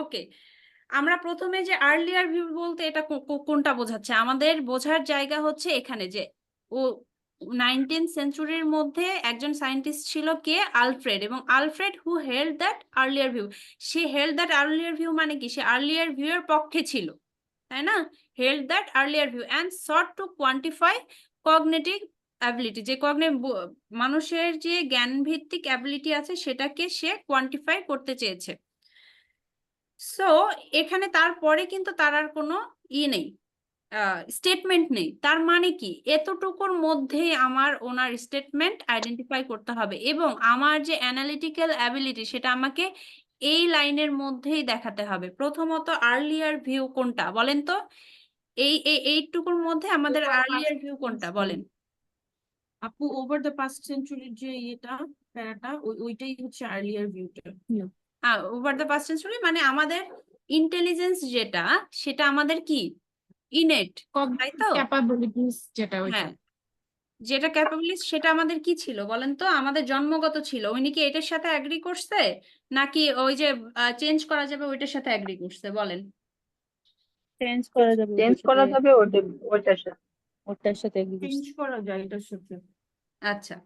ওকে, আমরা প্রথমে যে আর্লিয়ার ভিউ বলতে এটা কোনটা বোঝাচ্ছে? আমাদের বোঝার জায়গা হচ্ছে এখানে যে ও 19th সেঞ্চুরির মধ্যে একজন সায়েন্টিস্ট ছিল কে, আলফ্রেড, এবং Alfred who held that earlier view. Say held that earlier view মানে কি? সে আর্লিয়ার ভিউ এর পক্ষে ছিল, তাই না? Held that earlier view and sought to quantify cognitive ability, যে মানুষের যে জ্ঞান ভিত্তিক অ্যাবিলিটি আছে সেটাকে সে কোয়ান্টিফাই করতে চেয়েছে। সো এখানে তারপরে কিন্তু তার আর কোনো নেই, স্টেটমেন্ট নেই। তার মানে কি, এতটুকুর মধ্যেই আমার ওনার স্টেটমেন্ট আইডেন্টিফাই করতে হবে, এবং আমার যে অ্যানালিটিক্যাল অ্যাবিলিটি সেটা আমাকে এই লাইনের মধ্যেই দেখাতে হবে। প্রথমত আর্লিয়ার ভিউ কোনটা বলেন তো? এইটুকুর মধ্যে আমাদের আর্লিয়ার ভিউ কোনটা বলেন? আপু ওভার দ্য পাস্ট সেঞ্চুরির যে ইয়েটা প্যারাটা ওইটাই হচ্ছে আর্লিয়ার ভিউটা। ওভার দ্য পাস্ট সেঞ্চুরি মানে আমাদের ইন্টেলিজেন্স যেটা, সেটা আমাদের কি ইনেট, তাই তো? ক্যাপাবিলিটিস যেটা ওইটা। হ্যাঁ, যেটা ক্যাপাবিলিটি সেটা আমাদের কি ছিল বলেন তো? আমাদের জন্মগত ছিল। উনি কি এটার সাথে অ্যাগ্রি করছে, নাকি ওই যে চেঞ্জ করা যাবে ওইটার সাথে অ্যাগ্রি করছে বলেন? চেঞ্জ করা যাবে, চেঞ্জ করা যাবে ওইটার সাথে। ওটার সাথে চেঞ্জ করা যায় এটার সাথে। আচ্ছা,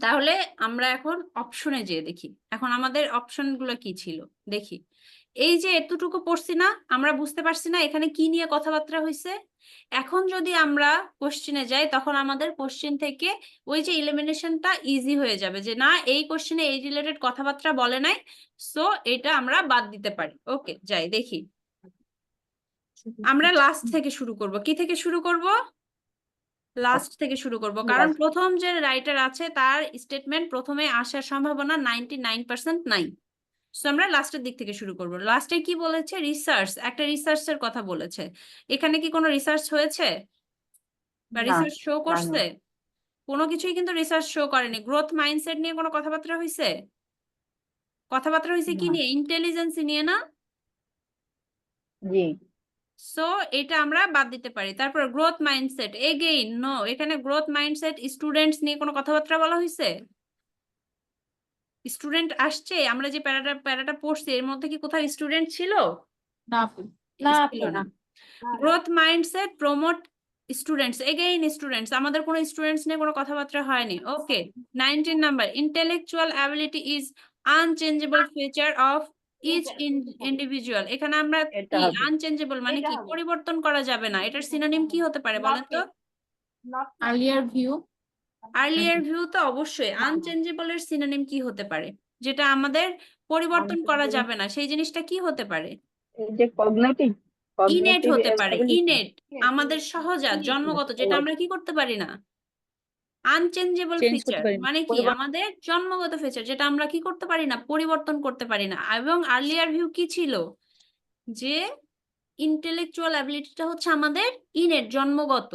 তাহলে আমরা এখন অপশনে যেয়ে দেখি এখন আমাদের অপশন গুলো কি ছিল দেখি। এই যে এতটুকু পড়ছি না, আমরা বুঝতে পারছি না এখানে কি নিয়ে কথাবার্তা হয়েছে। এখন যদি আমরা কোশ্চেনে যাই তখন আমাদের কোশ্চেন থেকে ওই যে ইলিমিনেশনটা ইজি হয়ে যাবে, যে না এই কোশ্চেনে এই রিলেটেড কথাবার্তা বলে নাই, সো এটা আমরা বাদ দিতে পারি। ওকে, যাই দেখি। আমরা লাস্ট থেকে শুরু করব। কি থেকে শুরু করব? লাস্ট থেকে শুরু করব, কারণ প্রথম যে রাইটার আছে তার স্টেটমেন্ট প্রথমে আসার সম্ভাবনা 99% নাই। সো আমরা লাস্টের দিক থেকে শুরু করব। লাস্টে কি বলেছে? রিসার্চ, একটা রিসার্চের কথা বলেছে। এখানে কি কোনো রিসার্চ হয়েছে বা রিসার্চ শো করছে? কোনো কিছুই কিন্তু রিসার্চ শো করেনি। গ্রোথ মাইন্ডসেট নিয়ে কোনো কথাবার্তা হয়েছে? কথাবার্তা হয়েছে কি নিয়ে? ইন্টেলিজেন্স নিয়ে, না? জি। সো এটা আমরা বাদ দিতে পারি। তারপর গ্রোথ মাইন্ডসেট, এগেইন নো, এখানে গ্রোথ মাইন্ডসেট স্টুডেন্টস নিয়ে কোনো কথাবার্তা বলা হয়েছে? স্টুডেন্ট আসছে? আমরা যে প্যারাটা পড়ছি এর মধ্যে কি কোথাও স্টুডেন্ট ছিল? না আপু, ছিল না। Growth mindset promote students, again students, আমাদের কোনো স্টুডেন্টস নিয়ে কোনো কথাবার্তা হয়নি। Okay, 19 number, intellectual ability is unchangeable feature of each individual. এখানে আমরা কি আনচেঞ্জেবল মানে কি? পরিবর্তন করা যাবে না। এটার সিনোনিম কি হতে পারে বলেন তো? Earlier view. আর্লিয়ার ভিউ তো অবশ্যই। আনচেঞ্জেবল এর সিনোনিম কি হতে পারে? যেটা আমাদের পরিবর্তন করা যাবে না, সেই জিনিসটা কি হতে পারে? এই যে কগনিটিভ ইনেট কগনিটিভ হতে পারে, এবিলিটি। ইনেট, আমাদের সহজাত জন্মগত, যেটা আমরা কি করতে পারি না। আনচেঞ্জেবল চেঞ্জ করতে ফিচার পারি না। মানে কি? আমাদের জন্মগত ফিচার, যেটা আমরা কি করতে পারি না, পরিবর্তন করতে পারি না। এবং আর্লিয়ার ভিউ কি ছিল? যে ইন্টেলেকচুয়াল অ্যাবিলিটিটা হচ্ছে আমাদের ইনেট, জন্মগত,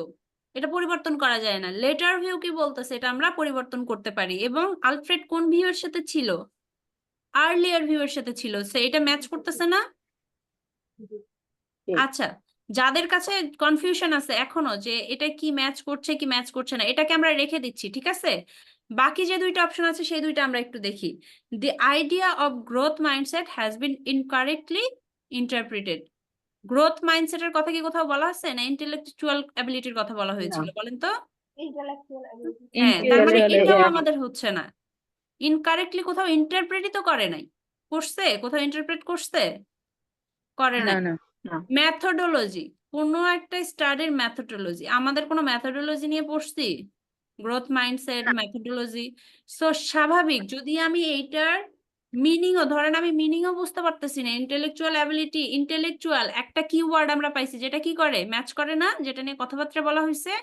এটা পরিবর্তন করা যায় না। লেটার ভিউ কি বলতেছে? এটা আমরা পরিবর্তন করতে পারি। এবং আলফ্রেড কোন ভিউ এর সাথে ছিল? আর্লিয়ার ভিউ এর সাথে ছিল। সো এটা ম্যাচ করতেছে না? আচ্ছা, যাদের কাছে কনফিউশন আছে এখনো যে এটা কি ম্যাচ করছে কি ম্যাচ করছে না, এটাকে আমরা রেখে দিচ্ছি, ঠিক আছে? বাকি যে দুইটা অপশন আছে সেই দুইটা আমরা একটু দেখি। The idea of growth mindset has been incorrectly interpreted. Growth মাইন্ডসেটের কথা কি কোথাও বলা আছে, না ইন্টেলেকচুয়াল অ্যাবিলিটির কথা বলা হয়েছিল বলেন তো? হ্যাঁ, তার মানে এটাও আমাদের হচ্ছে না। ইনকারেক্টলি কোথাও ইন্টারপ্রেটই তো করে নাই। করছে? কোথাও ইন্টারপ্রেট করছে? করে না নাই। না মেথোডোলজি, কোনো একটা স্টাডির মেথোডোলজি, আমাদের কোনো মেথোডোলজি নিয়ে পড়ছি? Growth mindset, methodology. সো স্বাভাবিক যদি আমি এইটার মিনিংও, ধরেন আমি মিনিংও বুঝতে পারতেছি না। ইন্টেলেকচুয়াল অ্যাবিলিটি, ইন্টেলেকচুয়াল একটা কিওয়ার্ড আমরা পাইছি যেটা কি করে, ম্যাচ করে না, যেটা নিয়ে কথাবার্তা বলা হয়েছে।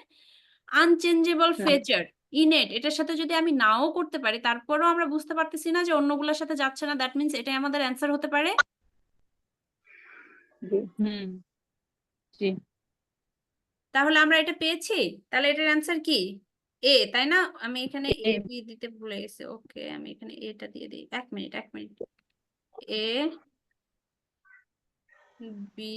আনচেঞ্জেবল ফিচার, ইনেট, এটার সাথে যদি আমি নাও করতে পারি তারপরেও আমরা বুঝতে পারতেছি না যে অন্যগুলোর সাথে যাচ্ছে না, দ্যাট মিনস এটাই আমাদের অ্যান্সার হতে পারে। হুম জি। তাহলে আমরা এটা পেয়েছি। তাহলে এটার অ্যান্সার কি? এ, তাই না? আমি এখানে এ বি দিতে ভুলে গেছি। ওকে, আমি এখানে এটা দিয়ে দিই। এক মিনিট, এক মিনিট। এ বি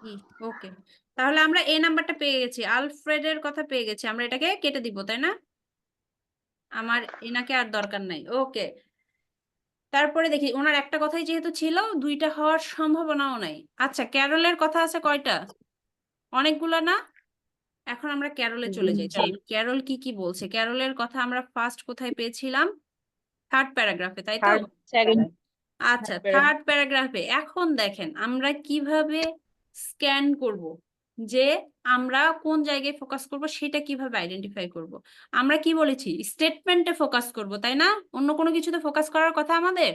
বি ওকে, তাহলে আমরা এই নাম্বারটা পেয়ে গেছি, আলফ্রেডের কথা পেয়ে গেছি, আমরা এটাকে কেটে দিব তাই না? আমার এনাকে আর দরকার নাই। ওকে, তারপরে দেখি ওনার একটা কথাই যেহেতু ছিল, দুইটা হওয়ার সম্ভাবনাও নাই। আচ্ছা, ক্যারলের কথা আছে কয়টা? অনেকগুলো না? এখন আমরা ক্যারলে চলে যাই, চল ক্যারল কি কি বলছে। ক্যারলের কথা আমরা ফার্স্ট কোথায় পেয়েছিলাম? থার্ড প্যারাগ্রাফে, তাই তো? থার্ড সেকেন্ড আচ্ছা, থার্ড প্যারাগ্রাফে। এখন দেখেন আমরা কিভাবে স্ক্যান করব, যে আমরা কোন জায়গায় ফোকাস করব সেটা কিভাবে আইডেন্টিফাই করব। আমরা কি বলেছি? স্টেটমেন্টে ফোকাস করব, তাই না? অন্য কোনো কিছুতে ফোকাস করার কথা আমাদের?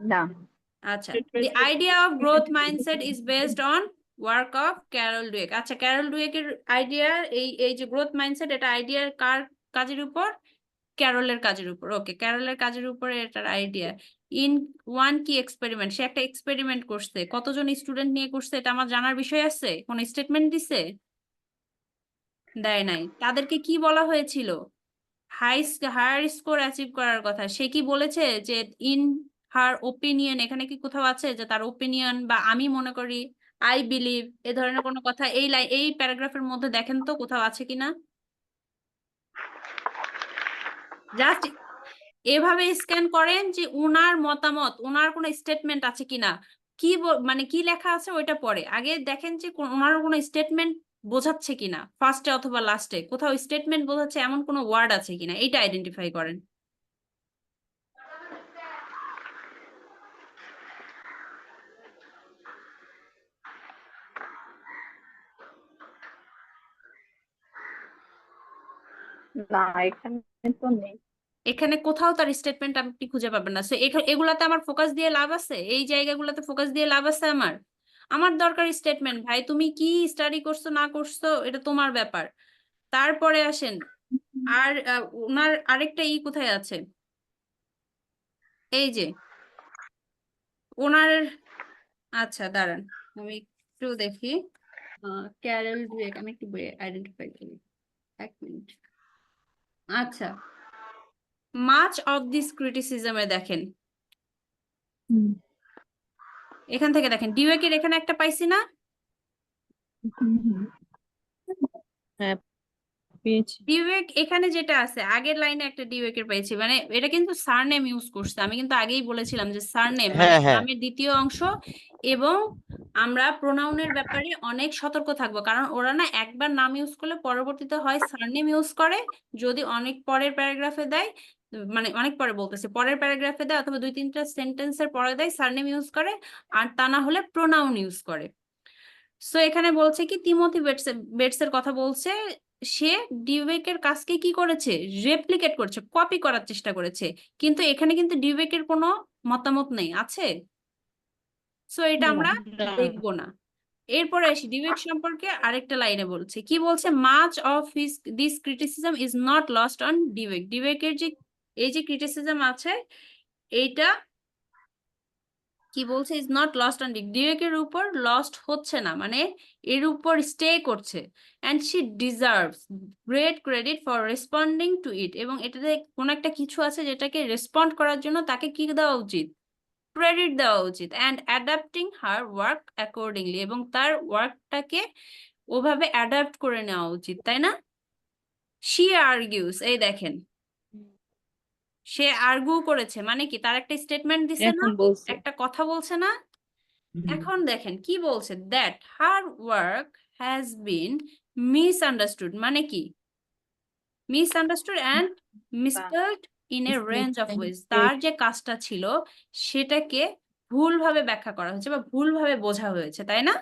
না, আচ্ছা, the idea of growth mindset is based on work of Carol Dweck. আচ্ছা, ক্যারল ডুয়েকের আইডিয়া, এই যে গ্রোথ মাইন্ডসেট, এটা আইডিয়ার কার কাজের উপর? ক্যারলের কাজের উপর। ওকে, ক্যারলের কাজের উপরে এটার আইডিয়া। ইন ওয়ান কি এক্সপেরিমেন্ট, সে একটা এক্সপেরিমেন্ট করছে। কতজন স্টুডেন্ট নিয়ে করছে এটা আমার জানার বিষয় আছে? কোন স্টেটমেন্ট দিছে? দেয় নাই। তাদেরকে কি বলা হয়েছিল? হায়ার স্কোর অ্যাচিভ করার কথা। সে কি বলেছে যে ইন হার ওপিনিয়ন? এখানে কি কোথাও আছে যে তার ওপিনিয়ন বা আমি মনে করি, আই বিলিভ, এ ধরনের কোনো কথা এই প্যারাগ্রাফের মধ্যে দেখেন তো কোথাও আছে কিনা? জাস্ট এভাবে স্ক্যান করেন যে উনার মতামত, উনার কোনো স্টেটমেন্ট আছে কিনা। কি মানে কি লেখা আছে ওইটা পরে আগে দেখেন যে ওনার কোনো স্টেটমেন্ট বোঝাচ্ছে কিনা, ফার্স্টে অথবা লাস্টে কোথাও স্টেটমেন্ট বোঝাচ্ছে এমন কোনো ওয়ার্ড আছে কিনা, এইটা আইডেন্টিফাই করেন। না, এখানে তো নেই। এখানে কোথাও তার স্টেটমেন্ট আপনি খুঁজে পাবেন না। সো এগুলাতে আমার ফোকাস দিয়ে লাভ আছে? এই জায়গাগুলোতে ফোকাস দিয়ে লাভ আছে আমার? আমার দরকার স্টেটমেন্ট। ভাই তুমি কি স্টাডি করছো না করছো এটা তোমার ব্যাপার। তারপরে আসেন, আর ওনার আরেকটা কোথায় আছে? এই যে ওনার, আচ্ছা দাঁড়ান আমি একটু দেখি। ক্যারল ডুয়েক, আমি একটু আইডেন্টিফাই করি, এক মিনিট। আচ্ছা, মাচ অফ দিস ক্রিটিসিজমে দেখেন, এখান থেকে দেখেন ডিউয়েকের এখানে একটা পাইছি না? হ্যাঁ পেয়েছি। ডিউয়েক এখানে যেটা আছে, আগের লাইনে একটা ডিউয়েকের পেয়েছি, মানে এটা কিন্তু সারনেম ইউজ করছে। আমি কিন্তু আগেই বলেছিলাম যে সারনেম মানে হ্যাঁ হ্যাঁ নামের দ্বিতীয় অংশ। এবং আমরা প্রোনাউনের ব্যাপারে অনেক সতর্ক থাকবো, কারণ ওরা না একবার নাম ইউজ করলে পরবর্তীতে হয় সারনেম ইউজ করে, যদি অনেক পরের প্যারাগ্রাফে দেয়, মানে অনেক পরে বলতেছে, পরের প্যারাগ্রাফে দেয় অথবা দুই তিনটা সেন্টেন্সের পরে দেয় সারনেম ইউজ করে, আর তা না হলে প্রোনাউন ইউজ করে। সো এখানে বলছে কি, তিমোথি বেটসের কথা বলছে। সে ডিউবেকের কাজকে কি করেছে? রেপ্লিকেট করেছে, কপি করার চেষ্টা করেছে। কিন্তু এখানে কিন্তু ডিউবেকের কোনো মতামত নেই, আছে? সো এটা আমরা দেখবো না। এরপরে আসি ডিবেক সম্পর্কে আরেকটা লাইনে বলছে, কি বলছে? Much of this criticism is not lost on Dweck. ডিবেকের যে এই যে ক্রিটিসিজম আছে, এইটা কি বলছে? ইজ নট লস্ট অন ডিবেকের উপর লস্ট হচ্ছে না, মানে এর উপর স্টে করছে। And she deserves great credit for responding to it. এবং এটাতে কোন একটা কিছু আছে যেটাকে রেসপন্ড করার জন্য তাকে কি দেওয়া উচিত? ক্রেডিট দেওয়া উচিত। And adapting her work accordingly, এবং তার ওয়ার্কটাকে ওভাবে অ্যাডাপ্ট করে নেওয়া উচিত, তাই না? শি আর্গিউস, এই দেখেন সে আর্গু করেছে, মানে কি তার একটা স্টেটমেন্ট দিছে না, এখন বলছে একটা কথা বলছে না। এখন দেখেন কি বলছে, that her work has been misunderstood, মানে কি misunderstood and misspelled in a range of ways. তার যে কাজটা ছিল সেটাকে ভুলভাবে ব্যাখ্যা করা হয়েছে বা ভুলভাবে বোঝা হয়েছে, তাই না?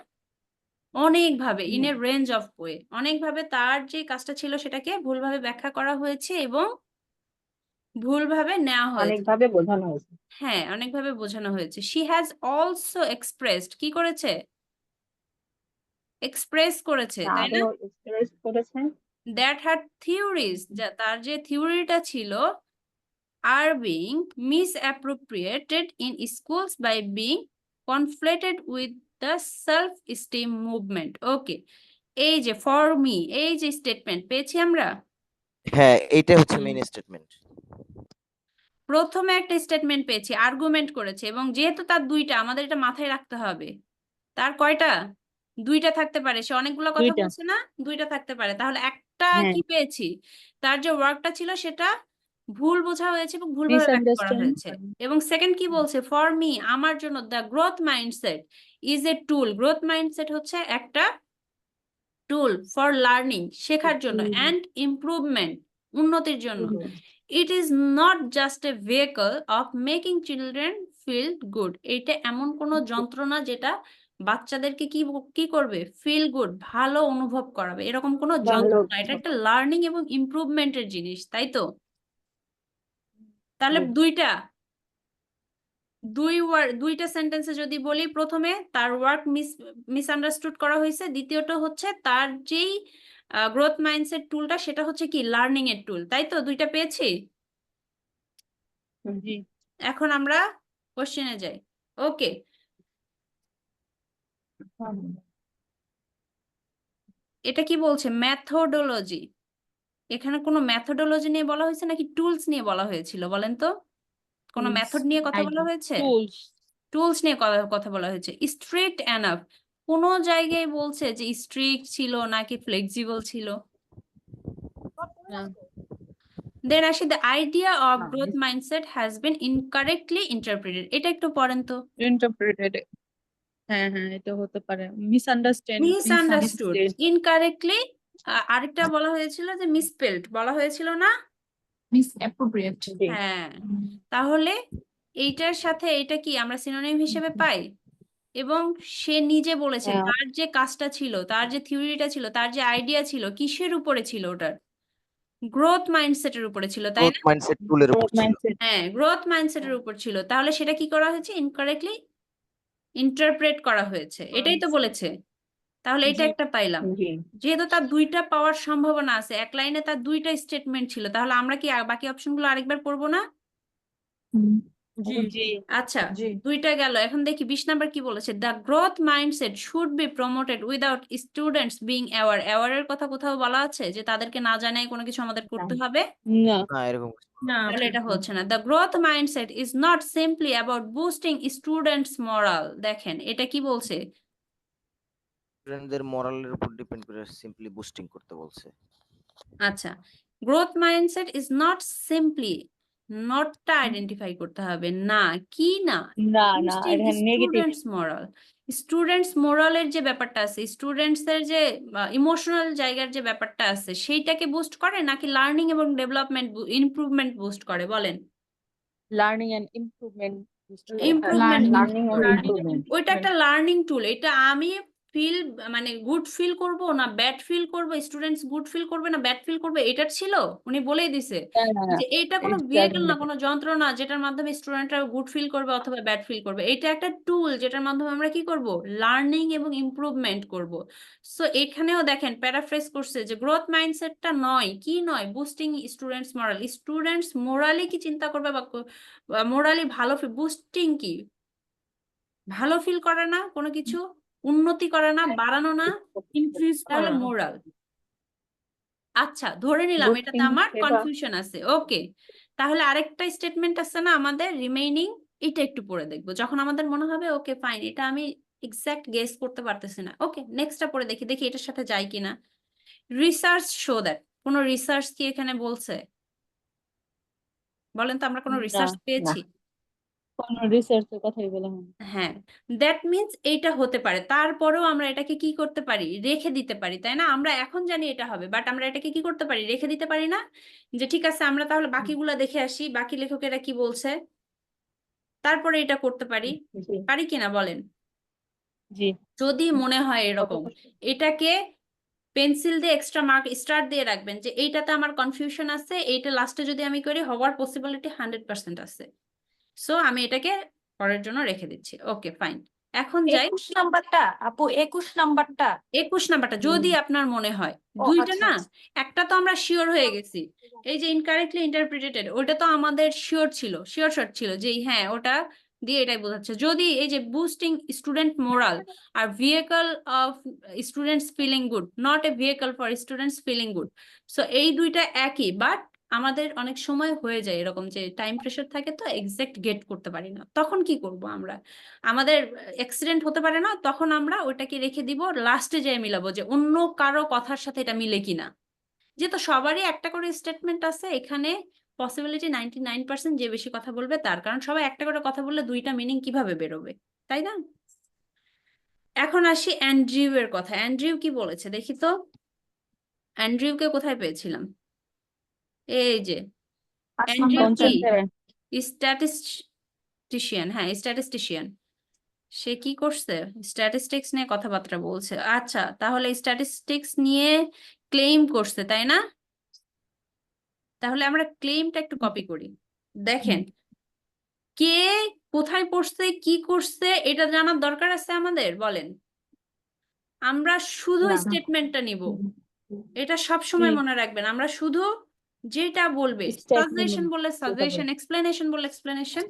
অনেকভাবে, in a range of way, অনেকভাবে তার যে কাজটা ছিল সেটাকে ভুলভাবে ব্যাখ্যা করা হয়েছে এবং ভুলভাবে নেওয়া হয়েছে। অনেকভাবে বোঝানো হয়েছে। হ্যাঁ, অনেকভাবে বোঝানো হয়েছে। শি হ্যাজ অলসো এক্সপ্রেসড, কি করেছে? এক্সপ্রেস করেছে, তাই আরো না? এক্সপ্রেস করেছেন। দ্যাট হার থিওরিজ, তার যে থিওরিটা ছিল, আর being misappropriated in schools by being conflated with the self esteem movement. Okay, এই যে ফর মি, এই যে স্টেটমেন্ট পেয়েছি আমরা, হ্যাঁ এইটা হচ্ছে মেইন স্টেটমেন্ট। প্রথমে একটা স্টেটমেন্ট পেয়েছি, আর্গুমেন্ট করেছে, এবং যেহেতু তার দুইটা, আমাদের এটা মাথায় রাখতে হবে। তার কয়টা? দুইটা থাকতে পারে। সে অনেকগুলো কথা দুইটা। বলছে না, দুইটা থাকতে পারে। তাহলে একটা হ্যাঁ। কি পেয়েছি? তার যে ওয়ার্কটা ছিল সেটা ভুল বোঝা হয়েছে এবং ভুলভাবে ব্যাখ্যা করা হয়েছে। মিসআন্ডারস্ট্যান্ড। এবং সেকেন্ড কি বলছে? ফর মি, আমার জন্য the growth mindset is a tool. Growth mindset হচ্ছে একটা টুল ফর লার্নিং, শেখার জন্য, অ্যান্ড ইমপ্রুভমেন্ট, উন্নতির জন্য। It is not just a vehicle of making children feel good. এটা এমন কোনো যন্ত্রণা যেটা বাচ্চাদেরকে কি করবে? ফিল গুড, ভালো অনুভব করাবে, এরকম কোনো যন্ত্রণা। এটা একটা লার্নিং এবং ইমপ্রুভমেন্টের জিনিস, তাই তো? তাহলে দুইটা সেন্টেন্সে যদি বলি, প্রথমে তার ওয়ার্ক মিসআন্ডারস্টুড করা হয়েছে, দ্বিতীয়ত হচ্ছে তার যেই গ্রোথ মাইন্ডসেট টুলটা সেটা হচ্ছে কি লার্নিং এর টুল, তাই তো? দুইটা পেয়েছি। জি। এখন আমরা কোশ্চেনে যাই। ওকে, এটা কি বলছে? মেথোডোলজি। এখানে কোনো মেথোডোলজি নিয়ে বলা হয়েছে নাকি টুলস নিয়ে বলা হয়েছিল বলেন তো? কোনো Tools, মেথড নিয়ে কথা বলা idea. হয়েছে? টুলস। টুলস নিয়ে কথা বলা হয়েছে। স্ট্রিক্ট এনাফ, কোনো জায়গায় বলছে যে স্ট্রিক্ট ছিল নাকি ফ্লেক্সিবল ছিল? দেন আসি, the idea of growth mindset has been incorrectly interpreted. এটা একটু পড়েন তো। ইন্টারপ্রেটেড। হ্যাঁ হ্যাঁ, এটা হতে পারে মিসআন্ডারস্ট্যান্ড। মিসআন্ডারস্টুড, ইনকারেক্টলি, আরেকটা বলা হয়েছিল যে মিসস্পেলড বলা হয়েছিল না? Misappropriate. হ্যাঁ, তাহলে এইটার সাথে এটা কি আমরা সিনোনিম হিসেবে পাই? এবং সে নিজে বলেছে হ্যাঁ। তার যে কাজটা ছিল, তার যে থিওরিটা ছিল, তার যে আইডিয়া ছিল, কিসের উপরে ছিল? ওটার গ্রোথ মাইন্ডসেটের উপরে ছিল, তাই গ্রোথ না? মাইন্ডসেট টুলের উপর ছিল। হ্যাঁ, গ্রোথ মাইন্ডসেটের উপর ছিল। তাহলে সেটা কি করা হয়েছে? ইনকারেক্টলি ইন্টারপ্রেট করা হয়েছে, এটাই তো বলেছে। তাহলে এটা একটা পাইলাম। যেহেতু তার দুইটা পাওয়ার সম্ভাবনা আছে, এক লাইনে তার দুইটা স্টেটমেন্ট ছিল, তাহলে আমরা কি বাকি অপশনগুলো আরেকবার পড়বো না? জি। আচ্ছা, জি। দুইটা গেল। এখন দেখি 20 নাম্বার কি বলেছে? The growth mindset should be promoted without students being aware. অ্যাওয়ারের কথা কোথাও বলা আছে যে তাদেরকে না জানাই কোনো কিছু আমাদের করতে হবে? না। না, এরকম কিছু না। না, তাহলে এটা হচ্ছে না। The growth mindset is not simply about boosting students morale. দেখেন এটা কি বলছে? স্টুডেন্টদের মরালের উপর ডিপেন্ড করে সিম্পলি বুস্টিং করতে বলছে। আচ্ছা, growth mindset is not simply, নটটা আইডেন্টিফাই করতে হবে। না কি না? না না, বুস্টিং এটা নেগেটিভ। Students moral. স্টুডেন্টস মোরালের যে ব্যাপারটা আছে, স্টুডেন্টস এর যে ইমোশনাল জায়গার যে ব্যাপারটা আছে, সেইটাকে বুস্ট করে নাকি লার্নিং এবং ডেভেলপমেন্ট ইমপ্রুভমেন্ট বুস্ট করে বলেন? Learning and improvement. Improvement learning boost and করে। ইমপ্রুভমেন্ট। ওইটা একটা লার্নিং টুল। এটা আমি ফিল মানে গুড ফিল করব না ব্যাড ফিল করব, স্টুডেন্টস গুড ফিল করবে না ব্যাড ফিল করবে, এটার ছিল? উনি বলেই দিছে যে এটা কোনো ভেহিকল না, কোনো যন্ত্র না যেটার মাধ্যমে স্টুডেন্টরা গুড ফিল করবে অথবা ব্যাড ফিল করবে। এটা একটা টুল যেটার মাধ্যমে আমরা কি করব? লার্নিং এবং ইমপ্রুভমেন্ট করব। সো এখানেও দেখেন প্যারাফ্রেজ করছে যে গ্রোথ মাইন্ডসেটটা নয়, কি নয়? Boosting students moral. Students morally কি চিন্তা করবে বা মোরালি ভালো, বুস্টিং কি ভালো ফিল করে না, কোনো কিছু উন্নতি করে না, বাড়ানো না, ইনক্রিজ তাহলে করা। মোরাল। আচ্ছা, ধরে নিলাম এটাতে Boosting আমার সেবা। কনফিউশন আছে। ওকে, তাহলে আরেকটা স্টেটমেন্ট আছে না আমাদের রিমেইনিং, এটা একটু পড়ে দেখবো যখন আমাদের মনে হবে ওকে ফাইন, এটা আমি এক্সাক্ট গেস করতে পারতেছি না। ওকে, নেক্সটটা পড়ে দেখি, দেখি এটার সাথে যায় কিনা। রিসার্চ শো দ্যাট, কোনো রিসার্চ কি এখানে বলছে? বলেন তো আমরা কোনো না, রিসার্চ পেয়েছি? কোন রিসার্চের কথাই বলা হয় না। হ্যাঁ, দ্যাট মিন্স এইটা হতে পারে। তারপরেও আমরা এটাকে কি করতে পারি? রেখে দিতে পারি, তাই না? আমরা এখন জানি এটা হবে, বাট আমরা এটাকে কি করতে পারি? রেখে দিতে পারি না? যে ঠিক আছে আমরা তাহলে বাকিগুলা দেখে আসি, বাকি লেখকেরা কি বলছে, তারপরে এটা করতে পারি। জি। পারি কিনা বলেন? জি। যদি মনে হয় এরকম, এটাকে পেন্সিল দিয়ে এক্সট্রা মার্ক স্টার দিয়ে রাখবেন যে এইটাতে আমার কনফিউশন আছে, এইটা লাস্টে যদি আমি করি হওয়ার পসিবিলিটি 100% আছে। সো আমি এটাকে পরের জন্য রেখে দিচ্ছি। ওকে ফাইন, এখন যাই 21 নাম্বারটা আপু, 21 নাম্বারটা। 21 নাম্বারটা। যদি আপনার মনে হয় ও দুইটা আচ্ছা না, আচ্ছা। একটা তো আমরা শিওর হয়ে গেছি, এই যে ইনকারেক্টলি ইন্টারপ্রিটেড, ওটা তো আমাদের শিওর ছিল, শিওর শট ছিল যে হ্যাঁ ওটা দিয়ে এটাই বোঝাচ্ছে। যদি এই যে বুস্টিং স্টুডেন্ট মোরাল আর vehicle of students feeling good, not a vehicle for students feeling good, so এই দুইটা একই, বাট আমাদের অনেক সময় হয়ে যায় এরকম যে টাইম প্রেশার থাকে তো এক্সাক্ট গেট করতে পারি না, তখন কি করব আমরা? আমাদের অ্যাক্সিডেন্ট হতে পারে না, তখন আমরা ওটাকে রেখে দিব, লাস্টে যেয়ে মিলাবো যে অন্য কারো কথার সাথে এটা মিলে কিনা। যেহেতু সবারই একটা করে স্টেটমেন্ট আছে, এখানে পসিবিলিটি 99% যে বেশি কথা বলবে তার, কারণ সবাই একটা করে কথা বললে দুইটা মিনিং কিভাবে বেরোবে, তাই না? এখন আসি অ্যান্ড্রিউ এর কথা। অ্যান্ড্রিউ কি বলেছে দেখি তো। অ্যান্ড্রিউকে কোথায় পেয়েছিলাম? এই যে অ্যান্ড্রিউ কি স্ট্যাটিস্টিশিয়ান, হ্যাঁ স্ট্যাটিস্টিশিয়ান। সে কি করছে? স্ট্যাটিস্টিক্স নিয়ে কথাবার্তা বলছে। আচ্ছা, তাহলে স্ট্যাটিস্টিক্স নিয়ে ক্লেম করছে, তাই না? তাহলে আমরা ক্লেমটা একটু কপি করি। দেখেন, কে কোথায় পড়ছে, কি করছে, এটা জানার দরকার আছে আমাদের? বলেন। আমরা শুধু না। স্টেটমেন্টটা নিব, এটা সব সময় মনে রাখবেন। আমরা শুধু যেটা বলবে, সাজেশন বললে সাজেশন, এক্সপ্লেনেশন বললে এক্সপ্লেনেশন,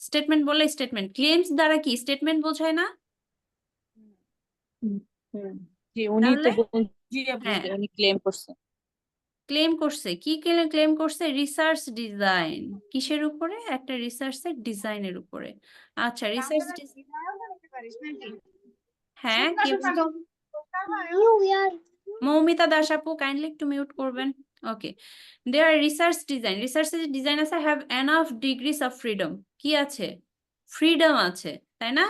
স্টেটমেন্ট বললে স্টেটমেন্ট। ক্লেমস দ্বারা কি স্টেটমেন্ট বোঝায় না? হুম। জি, উনি তো তাহলে বুঝিয়ে হ্যাঁ, উনি ক্লেম করছে। ক্লেম করছে। কি ক্লেম করছে? Research design. কিসের উপরে? একটা রিসার্চের ডিজাইনের উপরে। আচ্ছা, রিসার্চ হ্যাঁ, কি মৌমিতা দাস আপু কাইন্ডলি একটু মিউট করবেন। ওকে, দেয়ার রিসার্চ ডিজাইন, রিসার্চের ডিজাইন আছে, have enough degrees of freedom. কি আছে? ফ্রিডম আছে, তাই না?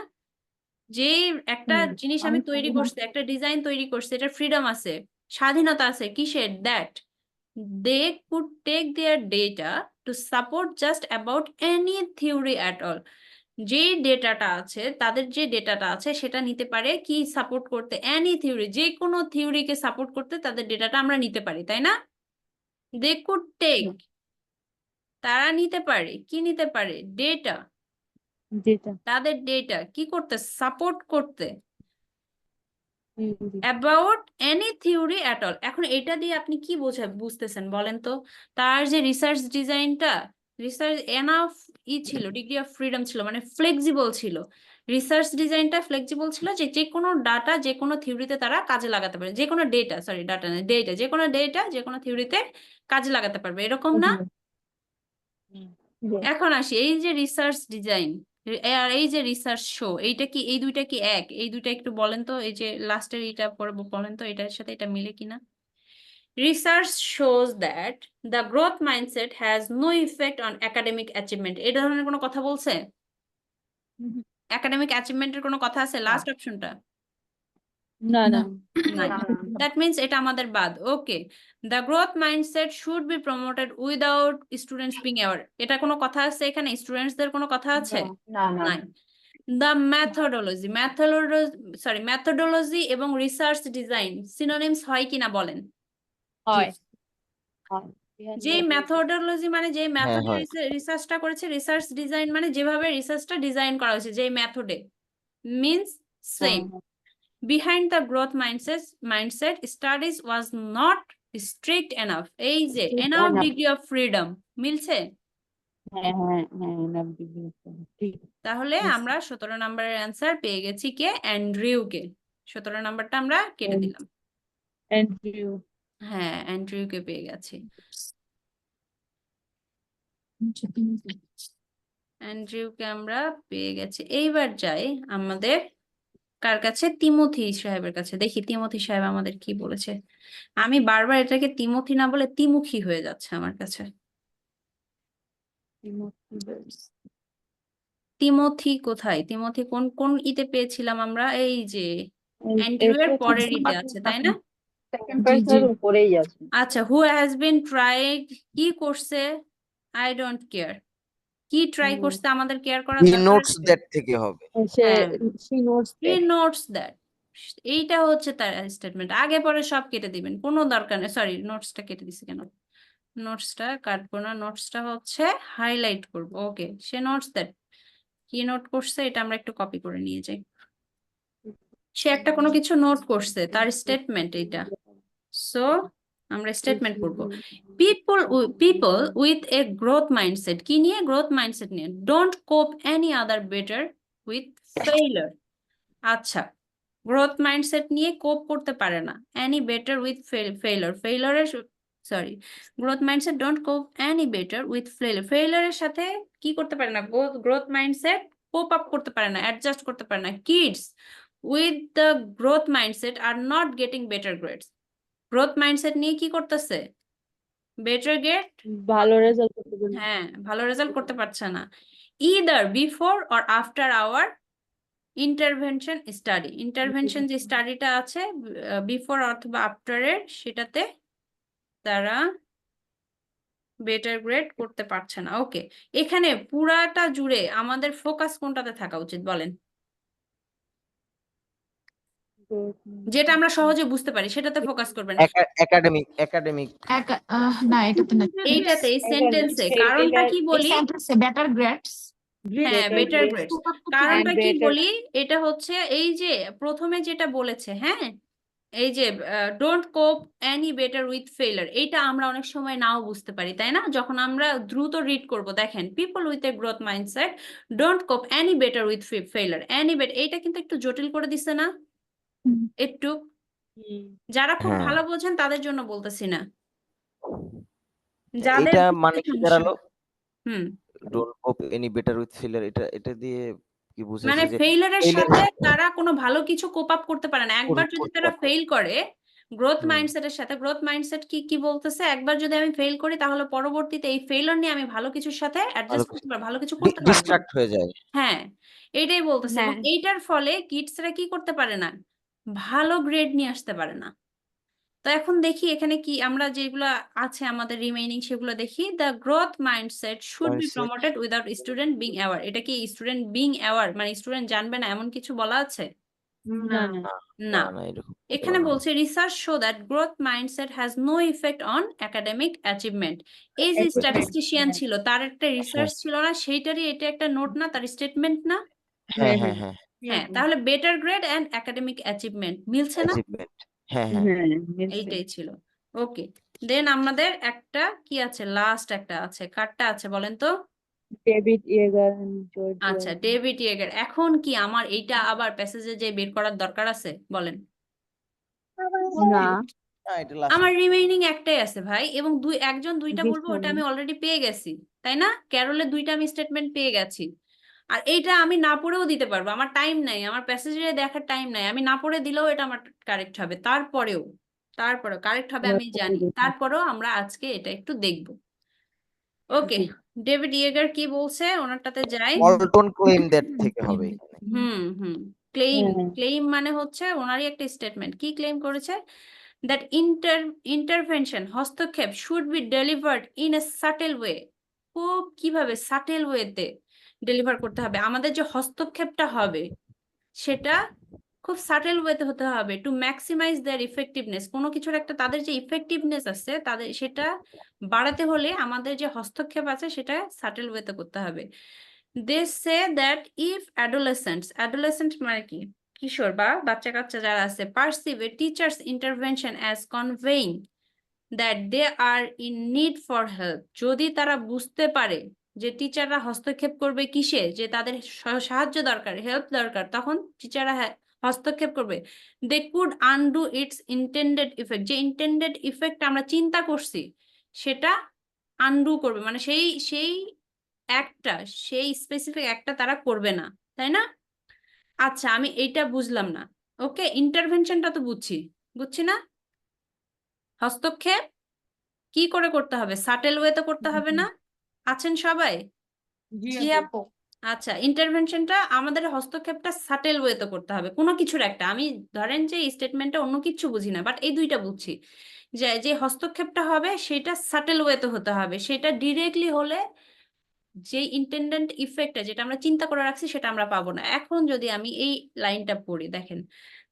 যে একটা জিনিস আমি তৈরি করছি, একটা ডিজাইন তৈরি করছি, এটা ফ্রিডম আছে, স্বাধীনতা আছে। কিসের? That they could take their data to support just about any theory at all. যে ডেটাটা আছে, তাদের যে ডেটাটা আছে সেটা নিতে পারে কি সাপোর্ট করতে? এনি থিওরি, যে কোনো থিওরিকে সাপোর্ট করতে তাদের ডেটাটা আমরা নিতে পারি, তাই না? they could take, তারা নিতে পারে, কি নিতে পারে? ডেটা, যেটা তাদের ডেটা কি করতে? সাপোর্ট করতে about any theory at all. এখন এটা দিয়ে আপনি কি বুঝতেছেন বলেন তো? তার যে রিসার্চ ডিজাইনটা, রিসার্চ এনাফ ছিল, ডিগ্রি অফ ফ্রিডম ছিল, মানে ফ্লেক্সিবল ছিল। রিসার্চ ডিজাইনটা ফ্লেক্সিবল ছিল, যে যে কোনো ডাটা যে কোনো থিওরিতে তারা কাজে লাগাতে পারে, যে কোনো ডেটা, সরি ডাটা না, ডেটা, যে কোনো ডেটা যে কোনো থিওরিতে কাজে লাগাতে পারবে, এরকম না? এখন আসি, এই যে রিসার্চ ডিজাইন আর এই যে রিসার্চ শো, এইটা কি, এই দুইটা কি এক? এই দুইটা একটু বলেন তো, এই যে লাস্টের এইটা পরে বলেন তো এটার সাথে এটা মিলে কিনা। Research shows that the growth mindset has no effect on academic achievement. এই ধরনের কোনো কথা বলছে? একাডেমিক অ্যাচিভমেন্টের কোনো কথা আছে লাস্ট অপশনটা? না না নাই। দ্যাট মিনস এটা আমাদের বাদ। Okay, the growth mindset should be promoted without students being aware. এটা কোনো কথা আছে এখানে? স্টুডেন্টসদের কোনো কথা আছে? না। নাই। দ্য মেথোডোলজি এবং রিসার্চ ডিজাইন সিনোনিমস হয় কিনা বলেন? হয়। যে মেথোডোলজি মানে যে হ্যাঁ, মেথডে হয়। রিসার্চটা করেছে, রিসার্চ ডিজাইন মানে যেভাবে রিসার্চটা ডিজাইন করা হয়েছে, যে মেথডে, means same. Behind the growth mindset studies was not strict enough. এই যে enough degree of freedom মিলছে? হ্যাঁ হ্যাঁ হ্যাঁ ঠিক। তাহলে আমরা 17 নম্বরের অ্যান্সার পেয়ে গেছি কে? অ্যান্ড্রিউকে। 17 নম্বরটা আমরা কেটে দিলাম। অ্যান্ড্রিউ। হ্যাঁ, অ্যান্ড্রিউকে পেয়ে গেছি। অ্যান্ড্রিউকে আমরা পেয়ে গেছি। এইবার যাই আমাদের কার কাছে? তিমোথি সাহেবের কাছে। দেখি তিমোথি সাহেব আমাদের কি বলেছে। আমি বারবার এটাকে তিমোথি না বলে তিমুখী হয়ে যাচ্ছে আমার কাছে। তিমোথি কোথায়? তিমোথি কোন কোন ইতে পেয়েছিলাম আমরা? এই যে অ্যান্ড্রিউ এর পরের ইতে আছে, তাই না? সেকেন্ড পার্সনের উপরেই আছে। আচ্ছা, হু হ্যাজ বিন ট্রাইড, কি করছে? I don't care. কি ট্রাই করছে আমাদের কেয়ার করার হি দরকার নোটস আছে? দ্যাট থেকে হবে। হ্যাঁ, she notes he that. Notes that. এইটা হচ্ছে তার স্টেটমেন্ট। আগে পরে সব কেটে দিবেন, কোনো দরকার নেই। সরি, নোটসটা কেটে দিছি কেন? নোটসটা কাটবো না, নোটসটা হচ্ছে হাইলাইট করব। ওকে, সে নোটস দ্যাট, কি নোট করছে এটা আমরা একটু কপি করে নিয়ে যাই। সে একটা কোনো কিছু নোট করছে, তার স্টেটমেন্ট এইটা। সো আমরা স্টেটমেন্ট করব। People with a growth mindset, কি নিয়ে? গ্রোথ মাইন্ডসেট নিয়ে। Don't cope any other better with failure. আচ্ছা, গ্রোথ মাইন্ডসেট নিয়ে কোপ করতে পারে না। এনি বেটার উইথ ফেইলার, ফেইলারের sorry, growth mindset don't cope any better with failure. ফেলিয়ারের সাথে কি করতে পারে না, গ্রোথ মাইন্ডসেট কোপ আপ করতে পারে না, অ্যাডজাস্ট করতে পারে না। Kids with the growth mindset are not getting better grades. Growth mindset নিয়ে কি করতেছে, বেটার গ্রেড, ভালো রেজাল্ট করতে পারবে। হ্যাঁ ভালো রেজাল্ট করতে পারছে না। Either before or after our intervention study, intervention যে স্টাডিটা আছে বিফোর অথবা আফটারের, সেটাতে তারা বেটার গ্রেড করতে পারছে না। ওকে, এখানে পুরাটা জুড়ে আমাদের ফোকাস কোনটাতে থাকা উচিত বলেন, যেটা আমরা সহজে বুঝতে পারি সেটাতে ফোকাস করবেন। একাডেমিক না এটাতে না এইটাতে, এই সেন্টেন্সে, কারণটা কি বলি, বেটার গ্রেডস হ্যাঁ বেটার গ্রেড, কারণটা কি better- বলি, এটা হচ্ছে এই যে প্রথমে যেটা বলেছে, হ্যাঁ এই যে don't cope any better with ফেলার, এইটা আমরা অনেক সময় নাও বুঝতে পারি, তাই না? যখন আমরা দ্রুত রিড করব, দেখেন people with a growth mindset don't cope any better with ফেলার, এনি বেটার, এইটা কিন্তু একটু জটিল করে দিছে না হুম। একটু? যারা খুব হ্যাঁ। ভালো বোঝেন তাদের জন্য বলতেছি না, যাদের এটা বুঝতে মানে কি সমস্যা দাঁড়ালো? হয়। হুম, don't cope any better with failure, এটা দিয়ে কি মানে বুঝাইছে যে ফেইলারের failure সাথে তারা কোনো ভালো কিছু কোপ আপ করতে পারে না। একবার যদি করতে তারা পারবে না। ফেল করে, গ্রোথ হুম। মাইন্ডসেটের সাথে, গ্রোথ মাইন্ডসেট কি কি বলতেছে, একবার যদি আমি ফেল করি তাহলে পরবর্তীতে এই ফেইলার নিয়ে আমি ভালো কিছুর সাথে অ্যাডজাস্ট করতে পারবো, ভালো কিছু করতে পারবো। ডিস্ট্রাক্ট হয়ে যায়। হ্যাঁ, এইটাই বলতেছে। এবং হ্যাঁ। এইটার ফলে কিডসরা কি করতে পারে না, ভালো গ্রেড নিয়ে আসতে পারে না। তো এখন দেখি এখানে কি আমরা যেগুলো আছে আমাদের রিমেইনিং সেগুলো দেখি। The growth mindset should B Mindset. Promoted without student being aware. এটা কি স্টুডেন্ট বিং অ্যাওয়ার মানে স্টুডেন্ট জানবে না এমন কিছু বলা আছে? না না না না, না এরকম এখানে বলা নাই। বলছে research show that growth mindset has no effect on academic achievement. এই যে স্ট্যাটিস্টিশিয়ান ছিল তার একটা রিসার্চ ছিল না, সেইটারই এটা একটা নোট না, তার স্টেটমেন্ট না? হ্যাঁ হ্যাঁ, হ্যাঁ হ্যাঁ হ্যাঁ, তাহলে better grade and academic achievement মিলছে না? অ্যাচিভমেন্ট হ্যাঁ হ্যাঁ হ্যাঁ মিলছে। এইটাই ছিল। ওকে, দেন আমাদের একটা কি আছে, লাস্ট একটা আছে, কারটা আছে বলেন তো? ডেভিড ইয়েগার and জর্জ আচ্ছা, ওয়েল। ডেভিড ইয়েগার। এখন কি আমার এইটা আবার প্যাসেজে যে বের করার দরকার আছে বলেন? না এটা লাস্ট আমার রিমেইনিং একটাই আছে ভাই, এবং একজন দুইটা বলবো, ওটা Different. আমি অলরেডি পেয়ে গেছি, তাই না? ক্যারলের দুইটা আমি স্টেটমেন্ট পেয়ে গেছি। আর এইটা আমি না পড়েও দিতে পারবো, আমার টাইম নাই, আমার প্যাসেজে দেখার টাইম নাই, আমি না পড়ে দিলেও এটা আমার কারেক্ট হবে। তারপরেও কারেক্ট হবে আমি জানি, তারপরেও আমরা আজকে এটা একটু দেখবো। ওকে, ডেভিড ইয়েগার কি বলছে ওনারটাতে যাই। অল্টন ক্লেম দ্যাট থেকে হবে এখানে। হুম, ক্লেইম, হ্যাঁ। ক্লেইম মানে হচ্ছে ওনারই একটা স্টেটমেন্ট। কি ক্লেইম করেছে? দ্যাট ইন্টারভেনশন, হস্তক্ষেপ, should be delivered in a subtle way. খুব কিভাবে সাটেল ওয়েতে ডেলিভার করতে হবে, আমাদের যে হস্তক্ষেপটা হবে সেটা খুব সাটেল ওয়েতে হতে হবে, টু ম্যাক্সিমাইজ দেয়ার ইফেক্টিভনেস। কোনো কিছুর একটা তাদের যে ইফেক্টিভনেস আছে তাদের সেটা বাড়াতে হলে আমাদের যে হস্তক্ষেপ আছে সেটা সাটেল ওয়েতে করতে হবে। They say that if adolescent মানে কি, কিশোর বা বাচ্চা কাচ্চা যারা আছে, perceive a teachers intervention as conveying that they are in need for help, যদি তারা বুঝতে পারে যে টিচাররা হস্তক্ষেপ করবে কিসে, যে তাদের সাহায্য দরকার, হেল্প দরকার, তখন টিচাররা হস্তক্ষেপ করবে। They could undo its intended effect, যে ইন্টেন্ডেড ইফেক্ট আমরা চিন্তা করছি সেটা আনডু করবে, মানে সেই একটা, সেই স্পেসিফিক একটা তারা করবে না, তাই না? আচ্ছা, আমি এইটা বুঝলাম না। ওকে, ইন্টারভেনশনটা তো বুঝছি না? হস্তক্ষেপ কি করে করতে হবে, সাটেল ওয়েতে করতে হবে না? আছেন সবাই? জি আপু আচ্ছা, ইন্টারভেনশনটা আমাদের হস্তক্ষেপটা সাটেল ওয়েতে করতে হবে, কোনো কিছুর একটা, আমি ধরেন যে এই স্টেটমেন্টটা অন্য কিছু বুঝি না, বাট এই দুইটা বুঝছি, যে যে হস্তক্ষেপটা হবে সেটা সাটেল ওয়েতে হতে হবে, সেটা ডিরেক্টলি হলে যে ইন্টেন্ডেন্ট ইফেক্টটা যেটা আমরা চিন্তা করে রাখছি সেটা আমরা পাবো না। এখন যদি আমি এই লাইনটা পড়ি, দেখেন,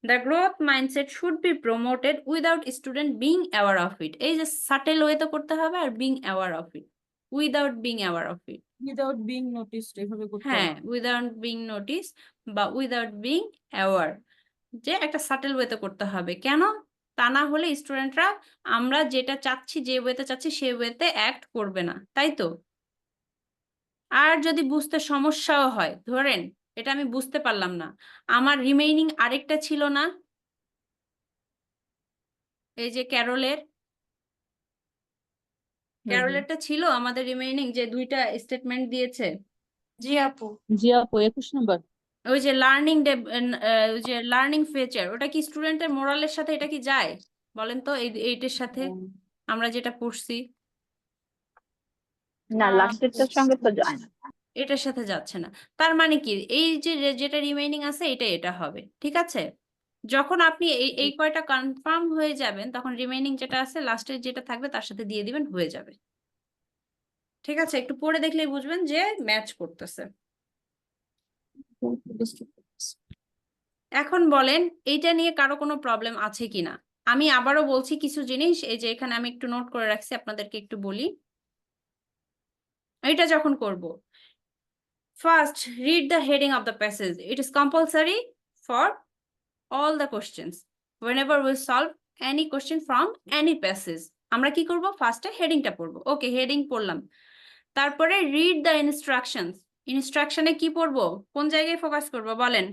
the growth mindset should be promoted without student being aware of it. এই যে সাটেল ওয়েতে করতে হবে are being aware of it, without being aware of it. Without being noticed এভাবে করতে হ্যাঁ, হবে। উইদাউট বিং নোটিস বা উইদাউট বিং অ্যাওয়ার, যে একটা সাটেল ওয়েতে করতে হবে। কেন? তা না হলে স্টুডেন্টরা আমরা যেটা চাচ্ছি, যে ওয়েতে চাচ্ছি সেই ওয়েতে অ্যাক্ট করবে না, তাই তো? আর যদি বুঝতে সমস্যাও হয়, ধরেন এটা আমি বুঝতে পারলাম না, আমার রিমেইনিং আরেকটা ছিল না, এই যে ক্যারলের, ক্যারোলেরটা ছিল আমাদের রিমেইনিং যে দুইটা স্টেটমেন্ট দিয়েছে জি আপু জি আপু 21 নম্বর। ওই যে ওই যে লার্নিং ফিচার, ওটা কি স্টুডেন্টের মোরালের সাথে এটা কি যায় বলেন তো, এইটার সাথে আমরা যেটা পড়ছি না, লাস্টেরটার সঙ্গে তো যায় না। এটার সাথে যাচ্ছে না। তার মানে কি এই যে যেটা রিমেইনিং আছে এটা হবে, ঠিক আছে। যখন আপনি এই কয়টা কনফার্ম হয়ে যাবেন তখন রিমেইনিং যেটা আছে লাস্টের যেটা থাকবে তার সাথে দিয়ে দিবেন, হয়ে যাবে। ঠিক আছে, একটু পড়ে দেখলেই বুঝবেন যে ম্যাচ করতেছে। এখন বলেন এইটা নিয়ে কারো কোনো প্রবলেম আছে কিনা। আমি আবারও বলছি কিছু জিনিস, এই যে এখানে আমি একটু নোট করে রাখছি, আপনাদেরকে একটু বলি। এটা যখন করব, first read the heading of the passage. It is compulsory for all the questions whenever we solve any question from any passage। আমরা কি করব, ফার্স্টে হেডিংটা পড়বো। ওকে, হেডিং পড়লাম, তারপরে রিড দ্য ইনস্ট্রাকশনস। ইনস্ট্রাকশনে কি পড়বো, কোন জায়গায় ফোকাস করব বলেন।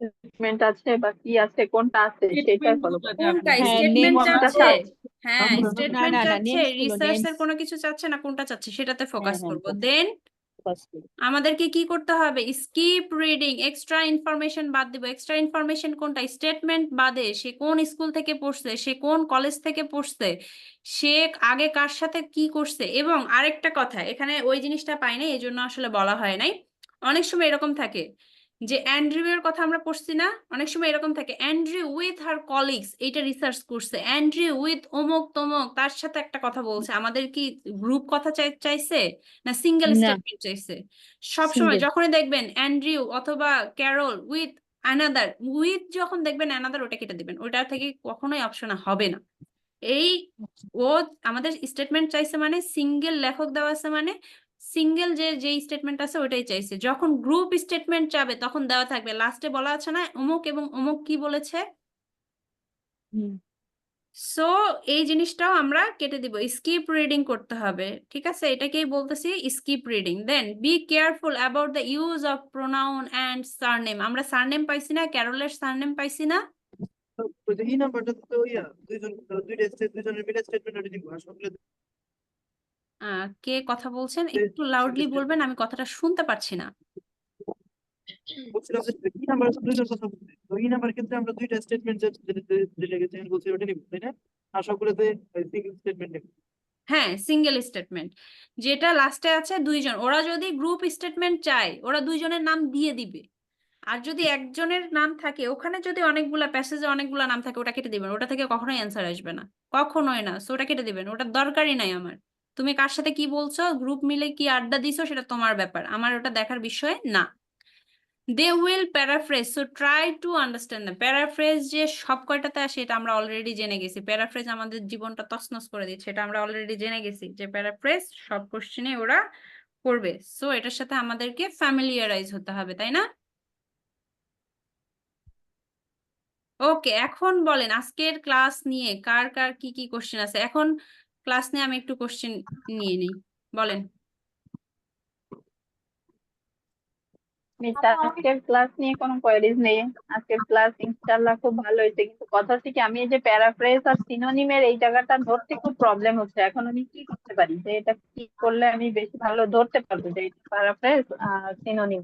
স্টেটমেন্ট আছে বা কি আছে, কোনটা আছে সেটাই ফলো করো। কোনটা হ্যাঁ, স্টেটমেন্ট name of the চাচ্ছে, site। হ্যাঁ না, স্টেটমেন্ট না, না, চাচ্ছে, names গুলো, রিসার্চ এর names। কোনো কিছু চাচ্ছে না, কোনটা চাচ্ছে সেটাতে ফোকাস হ্যাঁ, করব। হ্যাঁ, দেন focus করো। আমাদেরকে কি করতে হবে, স্কিপ রিডিং, এক্সট্রা ইনফরমেশন বাদ দিব। এক্সট্রা ইনফরমেশন কোনটা, স্টেটমেন্ট বাদে সে কোন স্কুল থেকে পড়ছে, সে কোন কলেজ থেকে পড়ছে, সে আগে কার সাথে কি করছে। এবং আরেকটা কথা, এখানে ওই জিনিসটা পাই নাই এই জন্য আসলে বলা হয় নাই। অনেক সময় এরকম থাকে যে অ্যান্ড্রিউ এর কথা আমরা পড়ছি না, অনেক সময় এরকম থাকে অ্যান্ড্রিউ উইথ হার কলিগস এইটা রিসার্চ করছে, অ্যান্ড্রিউ উইথ অমুক তমুক তার সাথে একটা কথা বলছে। আমাদের কি গ্রুপ কথা চাইছে না সিঙ্গেল না, স্টেটমেন্ট চাইছে? সবসময় single। যখনই দেখবেন অ্যান্ড্রিউ অথবা ক্যারল উইথ অ্যানাদার, উইথ যখন দেখবেন অ্যানাদার ওটা কেটে দিবেন, ওটা থেকে কখনোই অপশন হবে না। এই ও আমাদের স্টেটমেন্ট চাইছে মানে সিঙ্গেল লেখক দেওয়া আছে মানে সিঙ্গেল যে স্টেটমেন্ট আছে ওটাই চাইছে। যখন গ্রুপ স্টেটমেন্ট চাবে তখন দেওয়া থাকবে লাস্টে বলা আছে না অমুক এবং অমুক কি বলেছে। হুম। সো এই জিনিসটাও আমরা কেটে দিব, স্কিপ রিডিং করতে হবে, ঠিক আছে, এটাকেই বলতেছি skip reading. Then be careful about the use of pronoun and surname. আমরা সারনেম পাইছি না, ক্যারলের সারনেম পাইছি না। এই নাম্বারটা তো দুইজনের মিলে স্টেটমেন্ট দিব আসলে কে কথা বলছেন, একটু লাউডলি বলবেন, আমি কথাটা শুনতে পারছি না। বলছিলাম যে এই নাম্বার দুইজন কথা বলছে তো এই নাম্বার ক্ষেত্রে আমরা দুইটা স্টেটমেন্ট যেটা চেঞ্জ বলছি ওটা নিব তাই না, আর সবগুলোতে সিঙ্গেল স্টেটমেন্ট নেব। হ্যাঁ সিঙ্গেল স্টেটমেন্ট, যেটা লাস্টে আছে দুইজন, ওরা যদি গ্রুপ স্টেটমেন্ট চায় ওরা দুইজনের নাম দিয়ে দিবে। আর যদি একজনের নাম থাকে, ওখানে যদি অনেকগুলা প্যাসেজে অনেকগুলা নাম থাকে ওটা কেটে দিবেন, ওটা থেকে কখনোই অ্যান্সার আসবে না, কখনোই না। সো ওটা কেটে দিবেন, ওটা দরকারই নাই আমার। তুমি কার সাথে কি বলছো, গ্রুপ মিলে কি আড্ডা দিছো সেটা তোমার ব্যাপার, আমার ওটা দেখার বিষয় না। They will paraphrase, so try to understand the paraphrase. যে সব কয়টাতে আসে এটা আমরা অলরেডি জেনে গেছি, প্যারাফ্রেজ আমাদের জীবনটা তছনছ করে দিচ্ছে, এটা আমরা অলরেডি জেনে গেছি যে প্যারাফ্রেজ সব কোশ্চেনে ওরা করবে। সো এটার সাথে আমাদেরকে ফ্যামিলিয়ারাইজ হতে হবে, তাই না? ওকে, এখন বলেন আজকের ক্লাস নিয়ে কার কার কি কি কোশ্চেন আছে। এখন ক্লাস নিয়ে আমি একটু কোশ্চেন নিয়ে নিই, বলেন। মিস, আজকের ক্লাস নিয়ে কোনো কোয়ারিজ নেই। আজকের ক্লাস ইনশাআল্লাহ খুব ভালো হয়েছে, কিন্তু কথা হচ্ছে কি আমি এই যে প্যারাফ্রেজ আর সিনোনিমের এই জায়গাটা ধরতে খুব প্রবলেম হচ্ছে। এখন আমি কি করতে পারি, যে এটা কি করলে আমি বেশি ভালো ধরতে পারবো যে প্যারাফ্রেজ আর সিনোনিম?